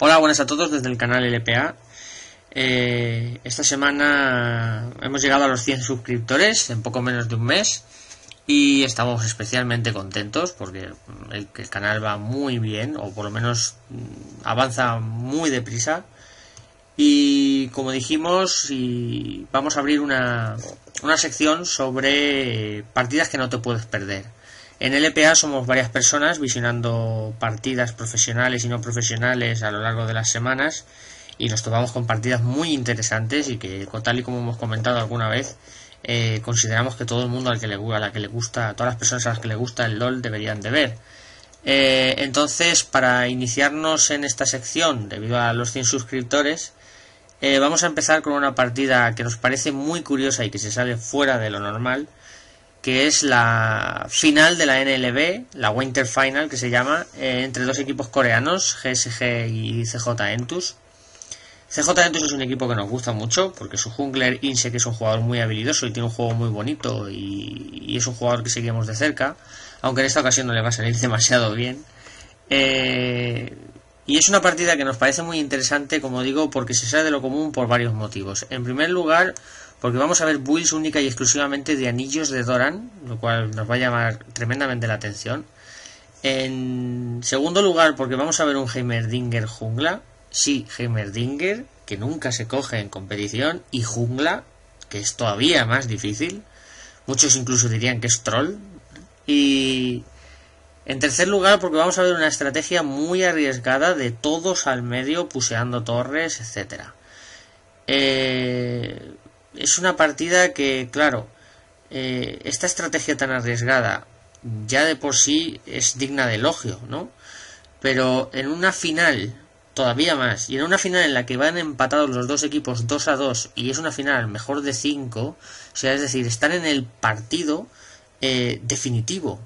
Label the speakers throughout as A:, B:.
A: Hola, buenas a todos desde el canal LPA. Esta semana hemos llegado a los 100 suscriptores en poco menos de un mes y estamos especialmente contentos porque el canal va muy bien, o por lo menos avanza muy deprisa. Y como dijimos, vamos a abrir una sección sobre partidas que no te puedes perder. En LPA somos varias personas visionando partidas profesionales y no profesionales a lo largo de las semanas y nos topamos con partidas muy interesantes y que, tal y como hemos comentado alguna vez, consideramos que todo el mundo a la que le gusta, todas las personas a las que le gusta el LOL deberían de ver. Entonces, para iniciarnos en esta sección, debido a los 100 suscriptores, vamos a empezar con una partida que nos parece muy curiosa y que se sale fuera de lo normal, que es la final de la NLB, la Winter Final que se llama, entre dos equipos coreanos, GSG y CJ Entus. CJ Entus es un equipo que nos gusta mucho porque su jungler Inse, que es un jugador muy habilidoso y tiene un juego muy bonito y es un jugador que seguimos de cerca, aunque en esta ocasión no le va a salir demasiado bien. Y es una partida que nos parece muy interesante, como digo, porque se sale de lo común por varios motivos. En primer lugar, porque vamos a ver builds única y exclusivamente de anillos de Doran, lo cual nos va a llamar tremendamente la atención. En segundo lugar, porque vamos a ver un Heimerdinger Jungla. Sí, Heimerdinger, que nunca se coge en competición, y Jungla, que es todavía más difícil. Muchos incluso dirían que es troll. Y en tercer lugar, porque vamos a ver una estrategia muy arriesgada de todos al medio, puseando torres, etcétera. Es una partida que, claro, esta estrategia tan arriesgada ya de por sí es digna de elogio, ¿no? Pero en una final todavía más, y en una final en la que van empatados los dos equipos 2-2 y es una final mejor de 5, o sea, es decir, están en el partido definitivo.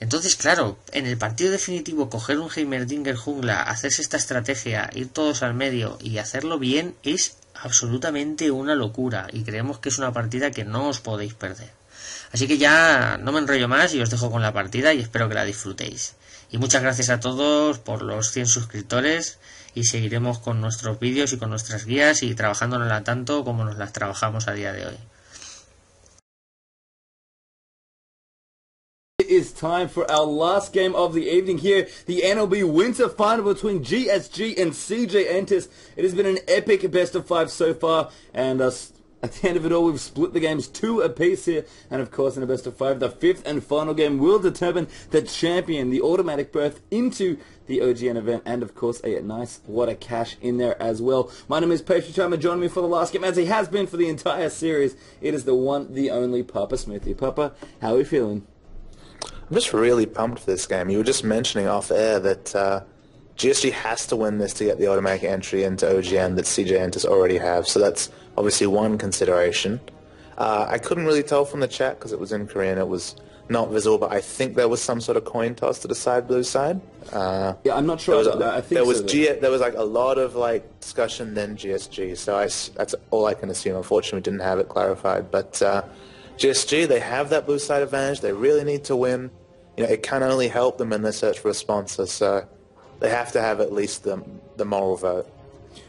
A: Entonces, claro, en el partido definitivo coger un Heimerdinger Jungla, hacerse esta estrategia, ir todos al medio y hacerlo bien es absolutamente una locura, y creemos que es una partida que no os podéis perder. Así que ya no me enrollo más y os dejo con la partida y espero que la disfrutéis. Y muchas gracias a todos por los 100 suscriptores, y seguiremos con nuestros vídeos y con nuestras guías y trabajándonosla tanto como nos las trabajamos a día de hoy.
B: It is time for our last game of the evening here, the NLB Winter Final between GSG and CJ Entus. It has been an epic best of 5 so far, and at the end of it all, we've split the games 2 apiece here, and of course in a best of 5, the 5th and final game will determine the champion, the automatic berth into the OGN event, and of course a nice wad of cash in there as well. My name is Patient Timer, joining me for the last game, as he has been for the entire series. It is the one, the only Papa Smithy. Papa, how are we feeling?
C: I'm just really pumped for this game. You were just mentioning off air that GSG has to win this to get the automatic entry into OGN that CJ Entus already have, so that's obviously one consideration. I couldn't really tell from the chat because it was in Korean, it was not visible, but I think there was some sort of coin toss to the blue side.
B: Yeah, I'm not sure. I think
C: there was like a lot of like discussion then GSG, so that's all I can assume. Unfortunately, we didn't have it clarified, but GSG, they have that blue side advantage. They really need to win. You know, it can only help them in their search for a sponsor, so they have to have at least the moral vote.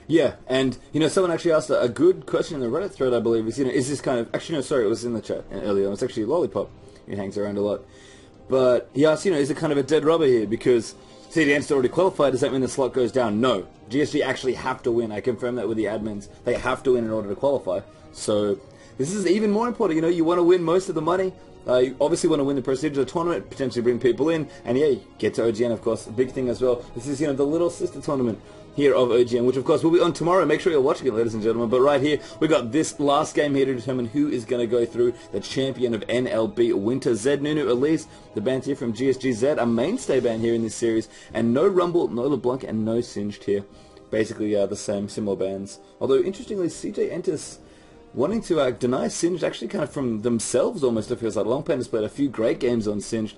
B: Yeah, and, you know, someone actually asked a good question in the Reddit thread, I believe, is, you know, is this kind of... Actually, no, sorry, it was in the chat earlier. It was actually Lollipop. He hangs around a lot. But he asked, you know, is it kind of a dead rubber here? Because CJ Entus already qualified. Does that mean the slot goes down? No. GSG actually have to win. I confirmed that with the admins. They have to win in order to qualify. So this is even more important. You know, you want to win most of the money. You obviously want to win the prestige of the tournament, potentially bring people in, and yeah, get to OGN, of course, a big thing as well. This is, you know, the little sister tournament here of OGN, which of course will be on tomorrow. Make sure you're watching it, ladies and gentlemen. But right here, we got this last game here to determine who is going to go through, the champion of NLB Winter. Zed Nunu Elise, the band here from GSG. Zed, a mainstay band here in this series, and no Rumble, no LeBlanc, and no Singed here. Basically the same, similar bands. Although, interestingly, CJ Entus wanting to deny Singed actually kind of from themselves almost, it feels like. Longpan has played a few great games on Singed,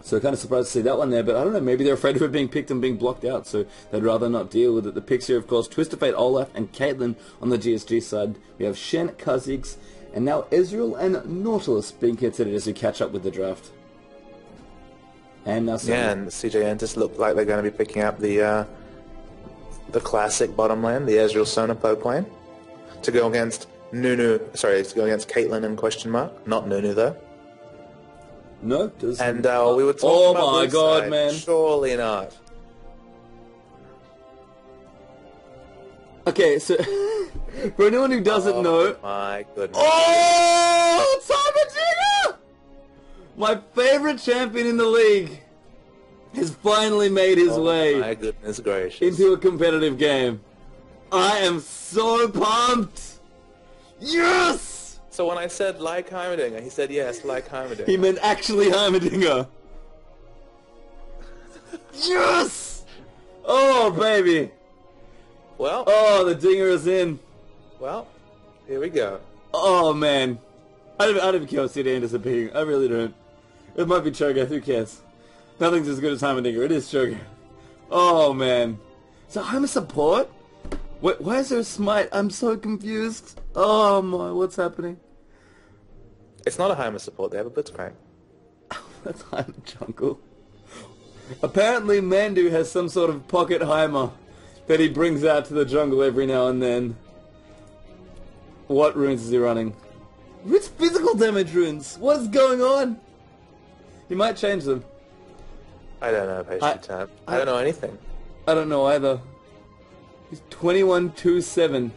B: so kind of surprised to see that one there, but I don't know, maybe they're afraid of it being picked and being blocked out, so they'd rather not deal with it. The picks here, of course, Twisted Fate, Olaf, and Caitlyn on the GSG side. We have Shen, Kha'Zix, and now Ezreal and Nautilus being considered as we catch up with the draft. And now
C: yeah, and CJ Entus look like they're going to be picking up the the classic bottom lane, the Ezreal Sona poke lane, to go against Caitlyn in question mark. Not Nunu though.
B: No, does
C: and we were talking about
B: my god,
C: side.
B: man!
C: Surely not.
B: Okay, so for anyone who doesn't know,
C: my goodness!
B: Oh, it's Heimerdinger! My favorite champion in the league has finally made his way.
C: My goodness gracious!
B: Into a competitive game. I am so pumped! Yes!
C: So when I said like Heimerdinger, he said yes, like Heimerdinger.
B: He meant actually Heimerdinger. Yes! Oh, baby.
C: Well.
B: Oh, the dinger is in.
C: Well, here we go.
B: Oh, man. I don't even care what CJ Entus is beating. I really don't. It might be Cho'Gath, who cares? Nothing's as good as Heimerdinger. It is Cho'Gath. Oh, man. So Heimer support? Why is there a smite? I'm so confused. Oh, my. What's happening?
C: It's not a Heimer support. They have a Blitzcrank.
B: That's Heimer jungle. Apparently, Mandu has some sort of pocket Heimer that he brings out to the jungle every now and then. What runes is he running? It's physical damage runes! What is going on? He might change them.
C: I don't know, patient time. I don't know anything.
B: I don't know either. He's 21-2-7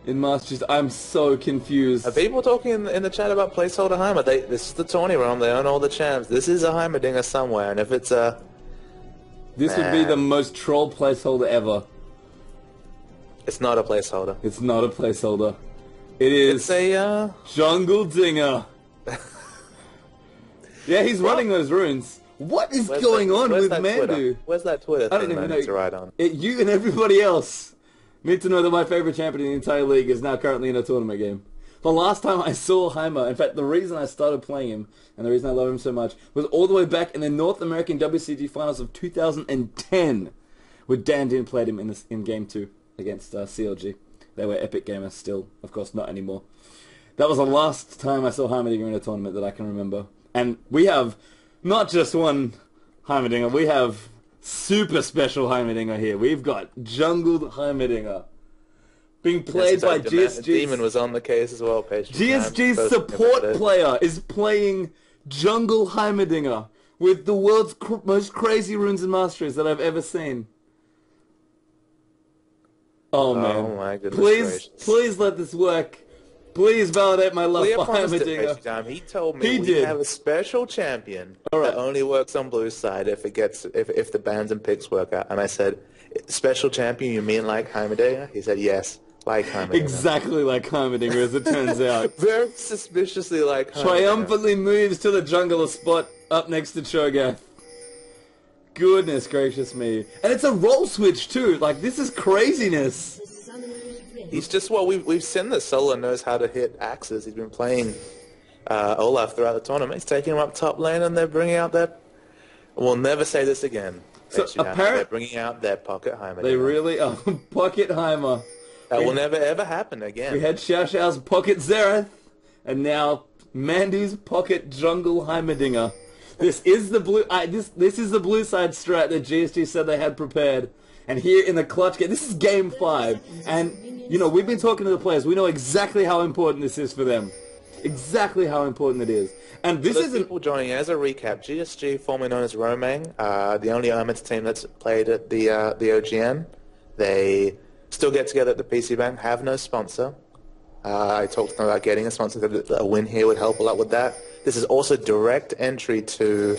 B: in Masters. I'm so confused.
C: Are people talking in the chat about placeholder Heimer? This is the tourney realm. They own all the champs. This is a Heimerdinger somewhere, and if it's a...
B: This would be the most troll placeholder ever.
C: It's not a placeholder.
B: It's not a placeholder. It is
C: it's a
B: Jungle Dinger. Yeah, he's running those runes. What is going on with Mandu?
C: Where's that Twitter thing I need to write on?
B: You and everybody else need to know that my favorite champion in the entire league is now currently in a tournament game. The last time I saw Heimer, in fact, the reason I started playing him, and the reason I love him so much, was all the way back in the North American WCG Finals of 2010, where Dan Din played him in Game 2 against CLG. They were epic gamers still, of course not anymore. That was the last time I saw Heimerdinger in a tournament that I can remember. And we have not just one Heimerdinger, we have super special Heimerdinger here. We've got Jungled Heimerdinger. Being played by GSG.
C: Demon was on the case as well, patient.
B: GSG's support player is playing Jungle Heimerdinger with the world's most crazy runes and masteries that I've ever seen. Oh man!
C: Oh my goodness!
B: Please let this work. Please validate my love for Heimerdinger.
C: He told me we have a special champion that only works on blue side if the bans and picks work out. And I said, special champion, you mean like Heimerdinger? He said yes. Like Heimerdinger.
B: Exactly like Heimerdinger, as it turns out.
C: Very suspiciously like Heimerdinger.
B: Triumphantly moves to the jungler spot up next to Cho'Gath. Goodness gracious me. And it's a role switch too. Like, this is craziness.
C: He's just, well, we've seen that Solo knows how to hit axes. He's been playing Olaf throughout the tournament. He's taking him up top lane and they're bringing out their... We'll never say this again.
B: So apparently
C: they're bringing out their pocket Heimer.
B: They really are. Pocket Heimer.
C: That will never ever happen again.
B: We had Xiao Xiao's pocket Xerath, and now Mandy's pocket Jungle Heimerdinger. This is the blue. This is the blue side strat that GSG said they had prepared. And here in the clutch game, this is Game 5, and you know we've been talking to the players. We know exactly how important this is for them. Exactly how important it is. And this isn't...
C: people joining as a recap. GSG, formerly known as Romang, the only Omens team that's played at the OGN. They still get together at the PC Bank, have no sponsor. I talked to them about getting a sponsor. A win here would help a lot with that. This is also direct entry to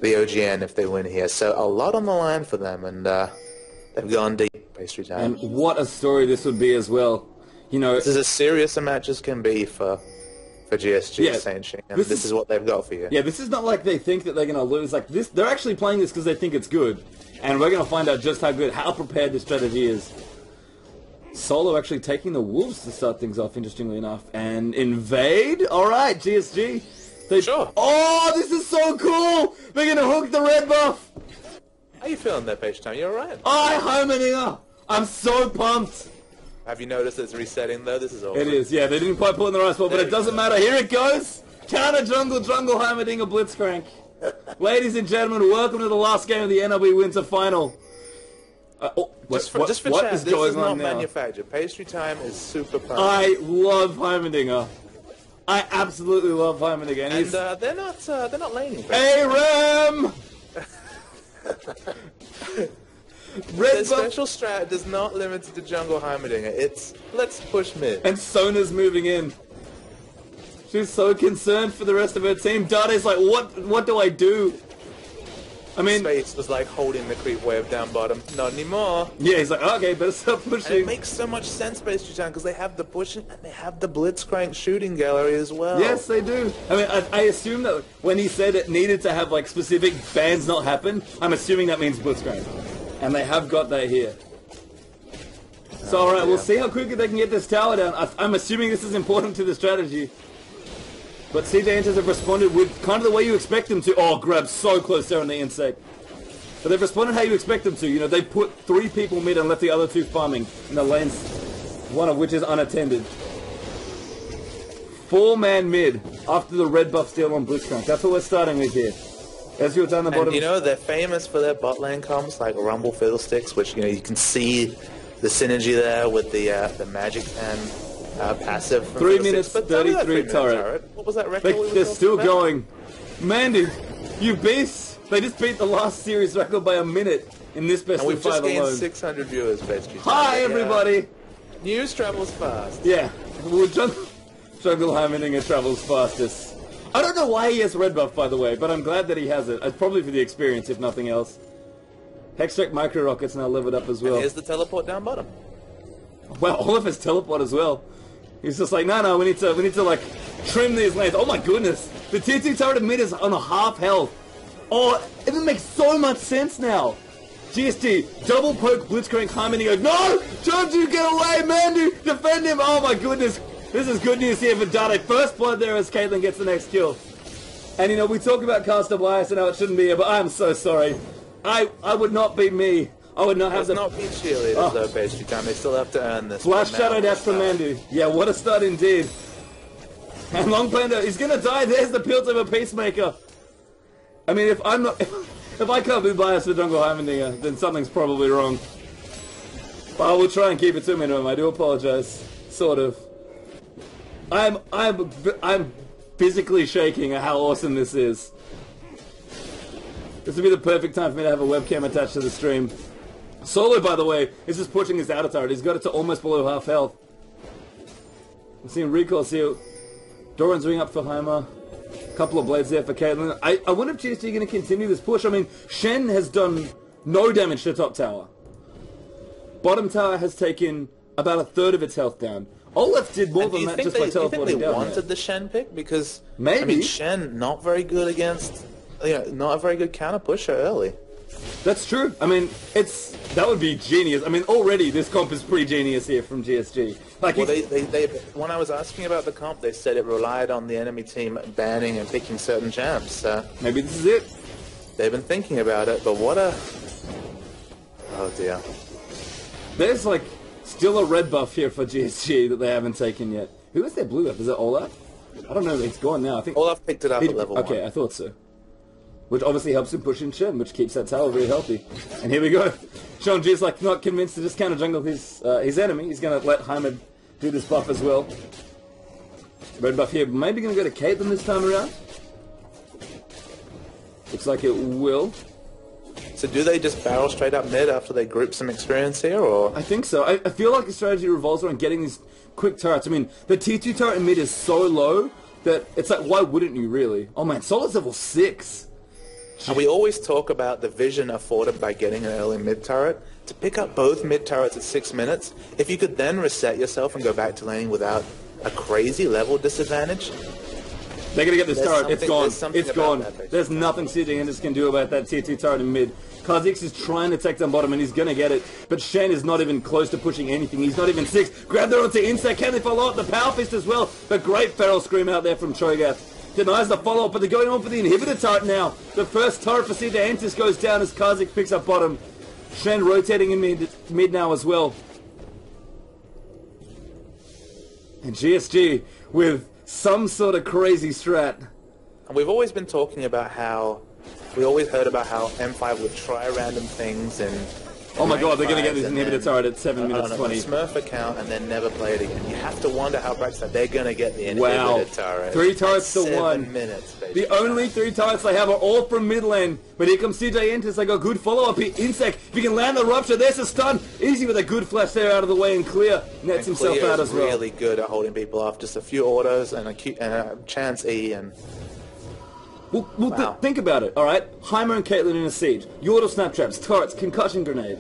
C: the OGN if they win here. So a lot on the line for them, and they've gone deep, pastry time.
B: And what a story this would be as well. You know,
C: this is as serious a match as can be for GSG, essentially. And this is what they've got for you.
B: Yeah, this is not like they think that they're going to lose. Like this, they're actually playing this because they think it's good. And we're going to find out just how good, how prepared this strategy is. Solo actually taking the Wolves to start things off, interestingly enough. And invade? Alright, GSG.
C: Sure.
B: Oh, this is so cool! They're going to hook the red buff!
C: How you feeling there, Page Time? You alright?
B: Oh, Heimerdinger! I'm so pumped!
C: Have you noticed it's resetting, though? This is awesome.
B: It is, yeah. They didn't quite put it in the right spot, but it doesn't matter. Here it goes! Counter jungle Heimerdinger Blitzcrank. Ladies and gentlemen, welcome to the last game of the NLB Winter Final.
C: Just for
B: what
C: chat,
B: is
C: this
B: going
C: is
B: on
C: not
B: now?
C: manufactured. Pastry time is super fun.
B: I love Heimerdinger. I absolutely love Heimerdinger.
C: And they're not laning.
B: Hey, Ram!
C: The special strat does not limit it to jungle Heimerdinger. It's let's push mid.
B: And Sona's moving in. She's so concerned for the rest of her team. Dade's like, what do I do? I mean,
C: Space was like holding the creep wave down bottom. Not anymore.
B: yeah, he's like, okay, better stop
C: And it
B: pushing.
C: makes so much sense, Pastry time, because they have the pushing and they have the Blitzcrank shooting gallery as well.
B: Yes, they do. I mean, I assume that when he said it needed to have like specific bans not happen, I'm assuming that means Blitzcrank. And they have got that here. So alright, we'll see how quickly they can get this tower down. I'm assuming this is important to the strategy. But CJ Entus have responded with kind of the way you expect them to. Oh, grab so close there on the insect. But they've responded how you expect them to. You know, they put 3 people mid and left the other 2 farming in the lanes, one of which is unattended. 4-man mid after the red buff steal on Blitzcrank. That's what we're starting with here. As you're down the bottom.
C: And you know, they're famous for their bot lane comps like Rumble Fiddlesticks, which, you know, you can see the synergy there with the Magic and passive. From
B: 3 minutes,
C: but tell me that
B: 33 turret.
C: What was that record?
B: They're still going. Mandy, you beast! They just beat the last series record by a minute in this best
C: And we've
B: of
C: just
B: 5
C: gained
B: alone.
C: 600 viewers, basically.
B: Hi, everybody!
C: News travels fast.
B: Yeah, well, Jungle Heimerdinger travels fastest. I don't know why he has red buff, by the way, but I'm glad that he has it. It's probably for the experience, if nothing else. Hextech Micro Rocket's now leveled up as well.
C: And here's the teleport down bottom.
B: Wow, Olaf has teleport as well. He's just like, no, we need to like trim these lanes. Oh my goodness, the tier 2 turret in mid is on a half health. Oh, it makes so much sense now. GSG, double poke Blitzcrank Heimerdinger. No, don't you get away, Mandy, defend him. Oh my goodness, this is good news here for Dade. First blood there as Caitlyn gets the next kill. And you know, we talk about caster bias and how it shouldn't be here, but I'm so sorry. I would not be me. I would not have
C: It's not beat cheerleaders though, Pastry time. They still have to earn this.
B: Flash
C: But
B: Shadow
C: now,
B: Dash from Mandy. Yeah, what a start indeed. And Long Panda, he's gonna die. There's the Pilt of a Peacemaker. I mean, if I'm not, if I can't be biased for Jungle Heimerdinger, then something's probably wrong. But I will try and keep it to a minimum. I do apologize. Sort of. I'm physically shaking at how awesome this is. This would be the perfect time for me to have a webcam attached to the stream. Solo, by the way, is just pushing his outer turret. He's got it to almost below half health. I'm seeing recourse here. Doran's ring up for Heimer. Couple of blades there for Caitlyn. I wonder if GSG are going to continue this push. I mean, Shen has done no damage to top tower. Bottom tower has taken about a third of its health down. Olaf did more than that just by teleporting down.
C: Do you think they wanted
B: there.
C: the Shen pick? Because,
B: Maybe.
C: I mean, Shen, not very good against, not a very good counter pusher early.
B: That's true. I mean, that would be genius. I mean, already this comp is pretty genius here from GSG. Like,
C: well, when I was asking about the comp, they said it relied on the enemy team banning and picking certain champs. So
B: maybe this is it.
C: They've been thinking about it, but what a... Oh dear.
B: There's like still a red buff here for GSG that they haven't taken yet. Who is their blue buff? Is it Olaf? I don't know. It's gone now. I think
C: Olaf picked it up at level 1.
B: Okay, I thought so. Which obviously helps him push in Shen, which keeps that tower very healthy. And here we go. Sean G's like not convinced to just counter jungle his enemy. He's going to let Heimer do this buff as well. Red buff here, maybe going to go to Caitlyn this time around. Looks like it will.
C: So do they just barrel straight up mid after they group some experience here, or...?
B: I think so. I feel like the strategy revolves around getting these quick turrets. I mean, the tier 2 turret in mid is so low that it's like, why wouldn't you really? Oh man, Solar's level 6.
C: And we always talk about the vision afforded by getting an early mid turret. To pick up both mid turrets at 6 minutes, if you could then reset yourself and go back to laning without a crazy level disadvantage...
B: They're going to get this turret. It's gone.
C: It's
B: gone. There's nothing CJ Entus can do about that tier 2 turret in mid. Kha'Zix is trying to take them bottom and he's going to get it. But Shen is not even close to pushing anything. He's not even 6. Grab there onto Insect. Can they follow up? The Power Fist as well. The great Feral Scream out there from Cho'Gath. Denies the follow-up, but they're going on for the inhibitor turret now. The first turret for CJ Entus goes down as Kha'Zix picks up bottom. Shen rotating in mid now as well. And GSG with some sort of crazy strat.
C: And we've always been talking about how... We always heard about how M5 would try random things in
B: Oh my god, they're going to get this inhibitor turret at 7 minutes 20.
C: Smurf account and then never play it again. You have to wonder how practice that they're going to get the inhibitor
B: Wow.
C: turret.
B: 3 turrets to 1.
C: 7 minutes, baby.
B: The only 3 turrets they have are all from mid lane. But here comes CJ Entus. They got good follow-up here. Insec, if you can land the rupture, there's a stun. Easy with a good flash there out of the way, and Clear nets himself out as well.
C: Really good at holding people off. Just a few autos and a chance E and...
B: Well, think about it, alright? Heimer and Caitlyn in a siege. You auto snap traps, turrets, concussion grenade.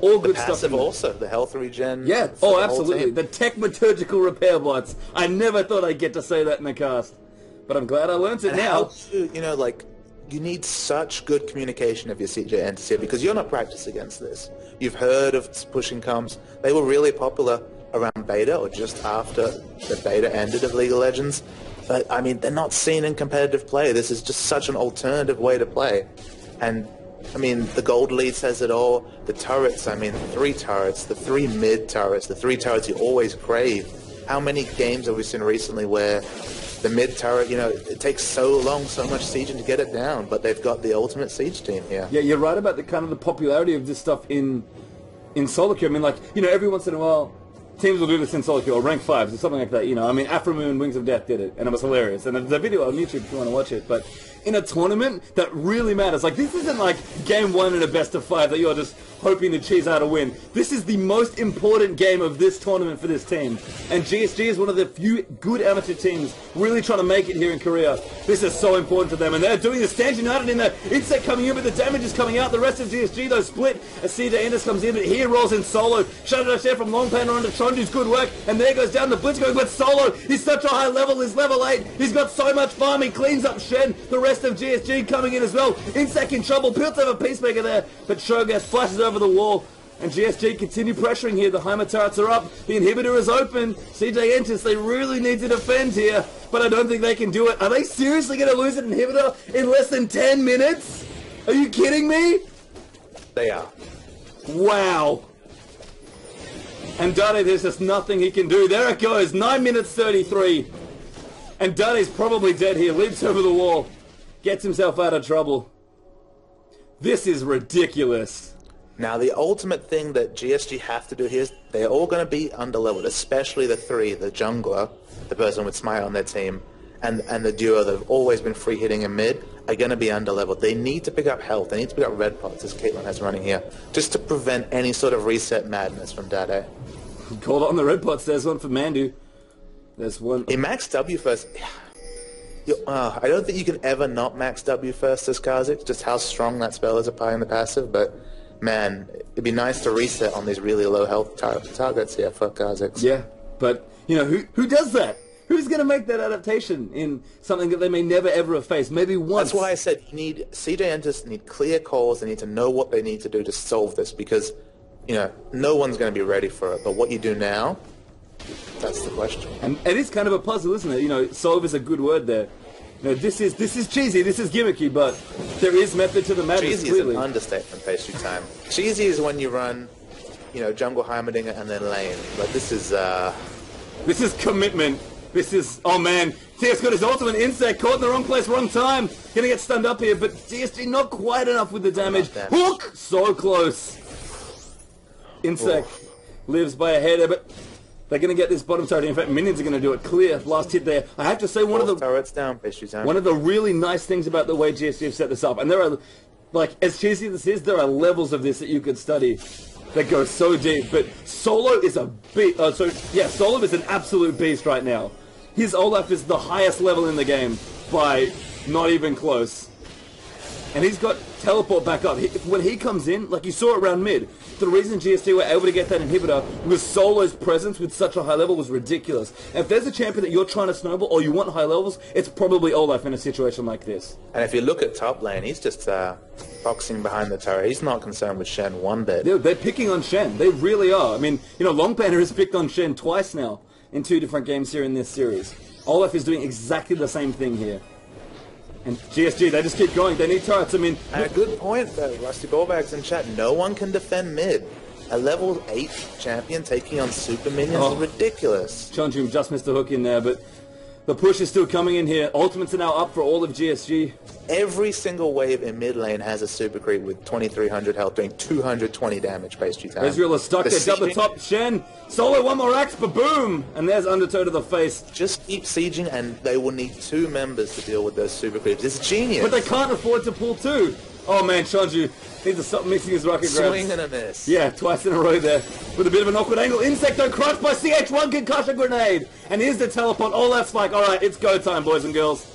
B: All good stuff.
C: Passive also, the health regen.
B: Yeah, oh absolutely. The techmaturgical repair bots. I never thought I'd get to say that in the cast. But I'm glad I learned it now.
C: You know, like, you need such good communication of your CJ Entus here because you're not practiced against this. You've heard of pushing comps. They were really popular around beta or just after the beta ended of League of Legends. But, I mean, they're not seen in competitive play. This is just such an alternative way to play. And, I mean, the gold lead says it all. The turrets, I mean, the 3 turrets, the 3 mid turrets, the 3 turrets you always crave. How many games have we seen recently where the mid turret, you know, it takes so long, so much sieging to get it down, but they've got the ultimate siege team here.
B: Yeah, you're right about the kind of the popularity of this stuff in solo queue. I mean, like, you know, every once in a while, teams will do this in solo queue or rank 5s or something like that, you know. I mean, Afromoon Wings of Death did it, and it was hilarious. And there's a video on YouTube if you want to watch it. But in a tournament, that really matters. Like, this isn't like game 1 in a best of 5 that you're just hoping to cheese out a win. This is the most important game of this tournament for this team. And GSG is one of the few good amateur teams really trying to make it here in Korea. This is so important to them. And they're doing the Stand United in there. Insect coming in, but the damage is coming out. The rest of GSG, though, split as CJ Entus comes in, but he rolls in solo. Shadow Dash there from Long Panner onto Chonju's good work. And there goes down the Blitz going, but solo. He's such a high level. He's level 8. He's got so much farm. He cleans up Shen. The rest of GSG coming in as well. Insect in trouble. Pilts have a Peacemaker there, but Shogas flashes over the wall. And GSG continue pressuring here. The Heimer turrets are up. The inhibitor is open. CJ Entus, they really need to defend here. But I don't think they can do it. Are they seriously going to lose an inhibitor in less than 10 minutes? Are you kidding me?
C: They are.
B: Wow. And Dade, there's just nothing he can do. There it goes. 9 minutes 33. And Dade's probably dead here. Leaps over the wall. Gets himself out of trouble. This is ridiculous.
C: Now, the ultimate thing that GSG have to do here is they're all going to be underleveled, especially the 3, the jungler, the person with Smite on their team, and the duo that have always been free hitting in mid are going to be underleveled. They need to pick up health. They need to pick up red pots, as Caitlyn has running here, just to prevent any sort of reset madness from Dade.
B: Called on the red pots. There's one for Mandu. There's one.
C: He maxed W first. I don't think you can ever not max W first as Kha'Zix, just how strong that spell is applying the passive, but man, it'd be nice to reset on these really low health targets here for Kha'Zix.
B: Yeah, but, you know, who does that? Who's going to make that adaptation in something that they may never ever have faced? Maybe once.
C: That's why I said you need CJ Entus need clear calls. They need to know what they need to do to solve this because, you know, no one's going to be ready for it. But what you do now, that's the question. And
B: it is kind of a puzzle, isn't it? You know, solve is a good word there. You know, this is cheesy, this is gimmicky, but there is method to the madness.
C: Cheesy
B: clearly.
C: is an understatement pastry time. Cheesy is when you run, you know, jungle Heimerdinger and then lane. But this is
B: commitment. This is, oh man, TS got his ultimate insect, caught in the wrong place, wrong time. Gonna get stunned up here, but GSG not quite enough with the damage. Hook! So close. Insect lives by a header, but they're gonna get this bottom turret. In fact, minions are gonna do it. Clear, last hit there. I have to say one of the
C: turrets down, pastry time.
B: One of the really nice things about the way GSG have set this up, and there are, like, as cheesy as this is, there are levels of this that you could study that go so deep, but Solo is a beast. Solo is an absolute beast right now. His Olaf is the highest level in the game by not even close. And he's got teleport back up. When he comes in, like you saw around mid, the reason GSG were able to get that inhibitor was Solo's presence with such a high level was ridiculous. And if there's a champion that you're trying to snowball or you want high levels, it's probably Olaf in a situation like this.
C: And if you look at top lane, he's just boxing behind the turret. He's not concerned with Shen one bit.
B: They're picking on Shen. They really are. I mean, you know, Long Panner has picked on Shen twice now in 2 different games here in this series. Olaf is doing exactly the same thing here. And GSG, they just keep going. They need turrets. I mean,
C: and a good point, Rusty Ballbags in chat. No one can defend mid. A level 8 champion taking on super minions is ridiculous.
B: Chonju just missed the hook in there, but The push is still coming in here. Ultimates are now up for all of GSG.
C: Every single wave in mid lane has a super creep with 2300 health doing 220 damage pastry time.
B: Ezreal is stuck there, up the top. Shen, solo, one more axe, ba-boom! And there's Undertow to the face.
C: Just keep sieging and they will need 2 members to deal with those super creeps. It's genius.
B: But they can't afford to pull 2. Oh man, Shonju needs to stop mixing his rocket grabs.
C: Swing and a miss.
B: Yeah, twice in a row there. With a bit of an awkward angle. Insecto crushed by CH1 concussion grenade. And here's the teleport. Olaf spike. Alright, it's go time, boys and girls.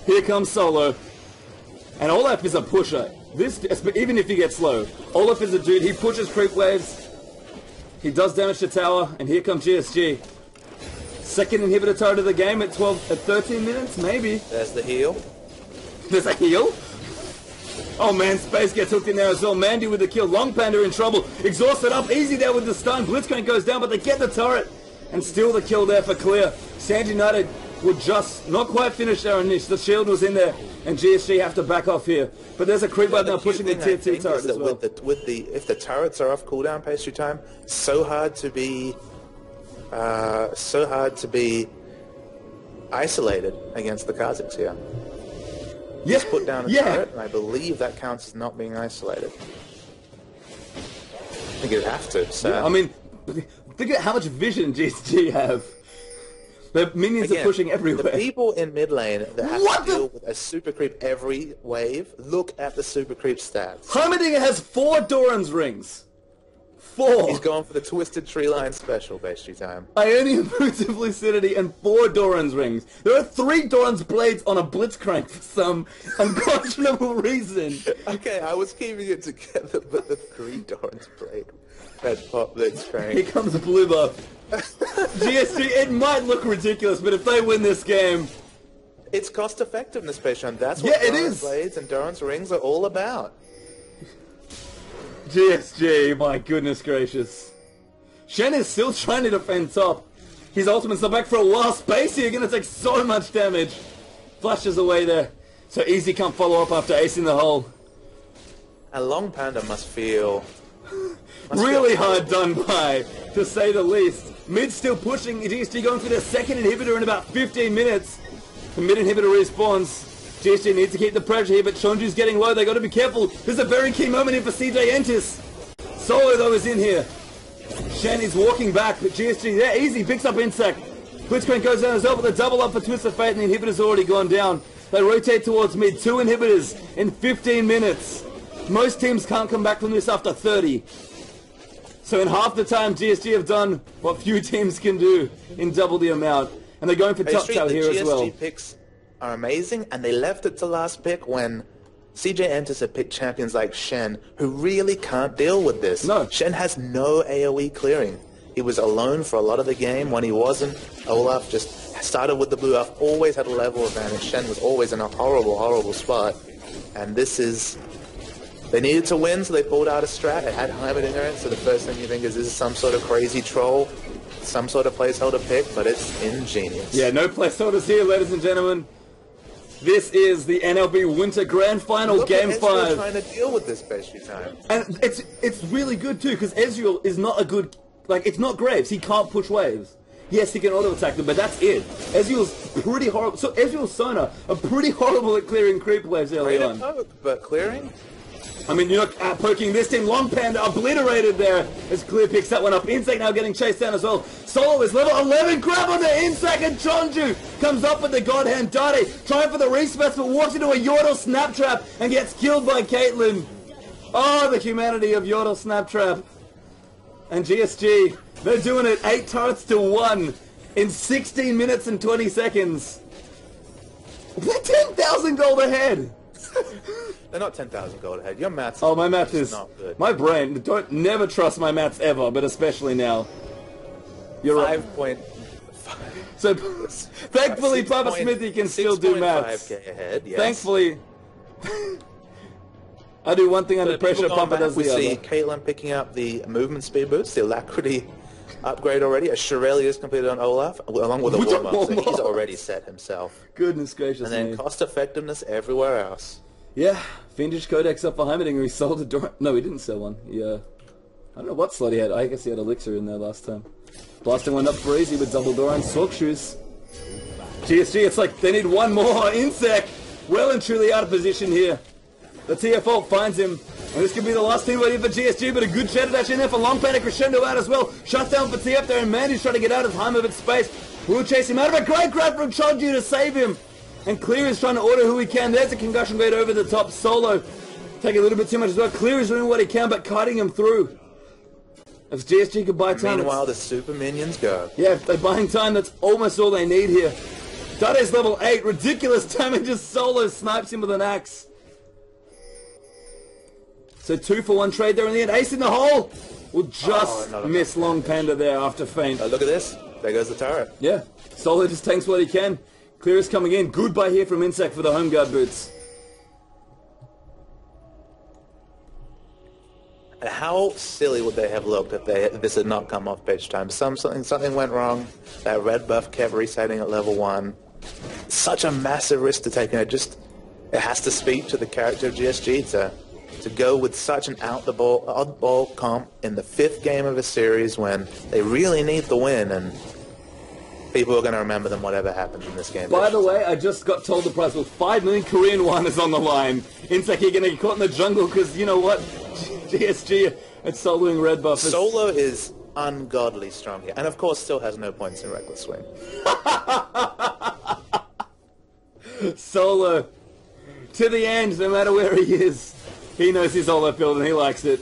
B: Here comes Solo. And Olaf is a pusher. This, even if he gets slow, Olaf is a dude. He pushes creep waves. He does damage to tower. And here comes GSG. Second inhibitor turret of the game at 13 minutes, maybe.
C: There's the heal.
B: There's a heal? Oh man, Space gets hooked in there as well. Mandy with the kill. Long Panda in trouble. Exhausted up. Easy there with the stun. Blitzcrank goes down, but they get the turret. And still the kill there for Clear. Sand United would just not quite finish their niche. The shield was in there. And GSG have to back off here. But there's a creep right now pushing the tier 2 turret as well.
C: If the turrets are off cooldown pastry time, so hard to be isolated against the Kazakhs here.
B: Yeah.
C: Just put down a turret, and I believe that counts as not being isolated. I think you'd have to. So.
B: Yeah, I mean, think of how much vision GSG have. The minions are pushing everywhere.
C: The people in mid lane that have to deal with a super creep every wave, look at the super creep stats.
B: Heimerdinger has 4 Doran's rings. 4.
C: He's going for the Twisted Tree Line special pastry time.
B: Ionian Boots of Lucidity and 4 Doran's rings. There are 3 Doran's blades on a Blitzcrank for some unconscionable reason.
C: Okay, I was keeping it together, but the 3 Doran's blade that pop Blitzcrank.
B: Here comes a blue buff. GSG, it might look ridiculous, but if they win this game...
C: It's cost effectiveness, patient. That's what Doran's blades and Doran's rings are all about.
B: GSG, my goodness gracious. Shen is still trying to defend top. His ultimate's not back for a while. Spacey are going to take so much damage. Flashes away there. So Easy can't follow up after acing the hole.
C: A Long Panda must feel...
B: really hard done by, to say the least. Mid still pushing. GSG going for their second inhibitor in about 15 minutes. The mid inhibitor respawns. GSG needs to keep the pressure here, but Shonju's getting low. They got to be careful. This is a very key moment here for CJ Entus. Solo, though, is in here. Shen is walking back, but GSG there. Easy picks up Insect. Blitzcrank goes down as well, but the double up for Twist of Fate, and the inhibitor's already gone down. They rotate towards mid. 2 inhibitors in 15 minutes. Most teams can't come back from this after 30. So in half the time, GSG have done what few teams can do in double the amount. And they're going for top tower here as well.
C: GSG picks are amazing, and they left it to last pick when CJ Entus had picked champions like Shen, who really can't deal with this.
B: No.
C: Shen has no AoE clearing. He was alone for a lot of the game. When he wasn't, Olaf just started with the blue buff, always had a level advantage. Shen was always in a horrible, horrible spot. And this is... They needed to win, so they pulled out a strat. It had Heimerdinger in, so the first thing you think is this is some sort of crazy troll, some sort of placeholder pick, but it's ingenious.
B: Yeah, no placeholders here, ladies and gentlemen. This is the NLB Winter Grand Final, Game 5.
C: Trying to deal with this pastry time.
B: And it's really good too, because Ezreal is not a good... Like, it's not Graves. He can't push waves. Yes, he can auto-attack them, but that's it. Ezreal's pretty horrible. So Ezreal's Sona are pretty horrible at clearing creep waves early on.
C: Poke, but clearing?
B: I mean, you're not poking this team. Long Panda obliterated there as Clear picks that one up. Insect now getting chased down as well. Solo is level 11. Grab on the Insect, and Chonju comes up with the God Hand Dade. Trying for the respec, but walks into a Yordle Snap Trap and gets killed by Caitlyn. Oh, the humanity of Yordle Snap Trap. And GSG, they're doing it 8 turrets to 1 in 16 minutes and 20 seconds. They're 10,000 gold ahead.
C: They're not 10,000 gold ahead. Your maths.
B: Oh, my math is
C: not good.
B: My brain. Don't never trust my maths ever, but especially now. You're
C: 5.5.
B: So, thankfully, Papa Smithy can still do maths.
C: 6.5k ahead. Yes.
B: Thankfully, I do one thing under pressure. Papa does the other.
C: We see Caitlyn picking up the movement speed boost, the alacrity upgrade already. A Shirelli completed on Olaf, along with a warm-up, so he's already set himself.
B: Goodness gracious me.
C: And then cost effectiveness everywhere else.
B: Yeah, Fiendish Codex up for Heimerdinger. He sold a door. No, he didn't sell one. I don't know what slot he had. I guess he had Elixir in there last time. Blasting one up for easy with double door and sock shoes. GSG, it's like they need one more. Insec, well and truly out of position here. The TFO finds him, and this could be the last team waiting for GSG, but a good shadow dash in there for Long Panda. Crescendo out as well. Shutdown for TF there, and Mandy's trying to get out of Heimerdinger space. We'll chase him out of a great grab from Chonju to save him. And Clear is trying to order who he can. There's a concussion grade over the top. Solo taking a little bit too much as well. Clear is doing what he can, but kiting him through. As GSG could buy time.
C: Meanwhile, the super minions go.
B: Yeah, if they're buying time, that's almost all they need here. Dade's level 8. Ridiculous damage as Solo snipes him with an axe. So 2-for-1 trade there in the end. Ace in the hole. Will just miss Long Panda there after feint.
C: Look at this. There goes the turret.
B: Yeah. Solo just tanks what he can. Clear is coming in. Good buy here from Insect for the home guard boots.
C: And how silly would they have looked if this had not come off page time? Something went wrong. That red buff kept resetting at level 1. Such a massive risk to take. It has to speak to the character of GSG to go with such an oddball comp in the 5th game of a series when they really need the win, and people are going to remember them whatever happens in this game.
B: By the way, I just got told the prize was 5 million Korean won is on the line. Insect, you're going to get caught in the jungle because, you know what? GSG and soloing red buff.
C: Solo is ungodly strong here, and of course still has no points in Reckless Swing.
B: Solo, to the end, no matter where he is. He knows his solo build and he likes it.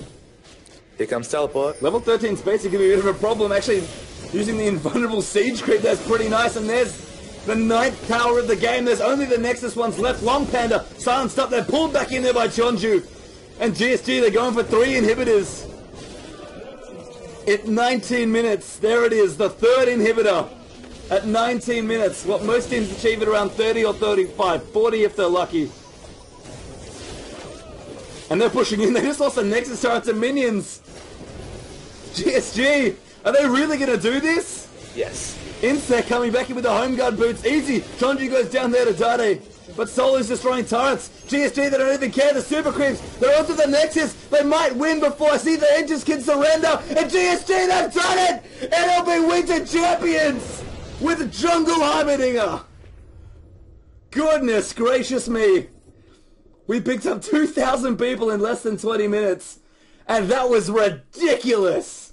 C: Here comes Teleport.
B: Level 13 space could be a bit of a problem. Actually, using the invulnerable siege creep, that's pretty nice. And there's the 9th tower of the game. There's only the Nexus ones left. Long Panda, silenced up. They're pulled back in there by Chonju. And GSG, they're going for 3 inhibitors. At 19 minutes, there it is, the 3rd inhibitor. At 19 minutes, what most teams achieve at around 30 or 35, 40 if they're lucky. And they're pushing in. They just lost a Nexus turret to minions. GSG, are they really going to do this?
C: Yes.
B: Insect coming back in with the home guard boots. Easy. Chonju goes down there to Dade. But Solo's destroying turrets. GSG, they don't even care. The super creeps, they're onto the Nexus. They might win before I see the Edges can surrender. And GSG, they've done it! And they'll be winter champions with Jungle Heimerdinger. Goodness gracious me. We picked up 2,000 people in less than 20 minutes. And that was ridiculous.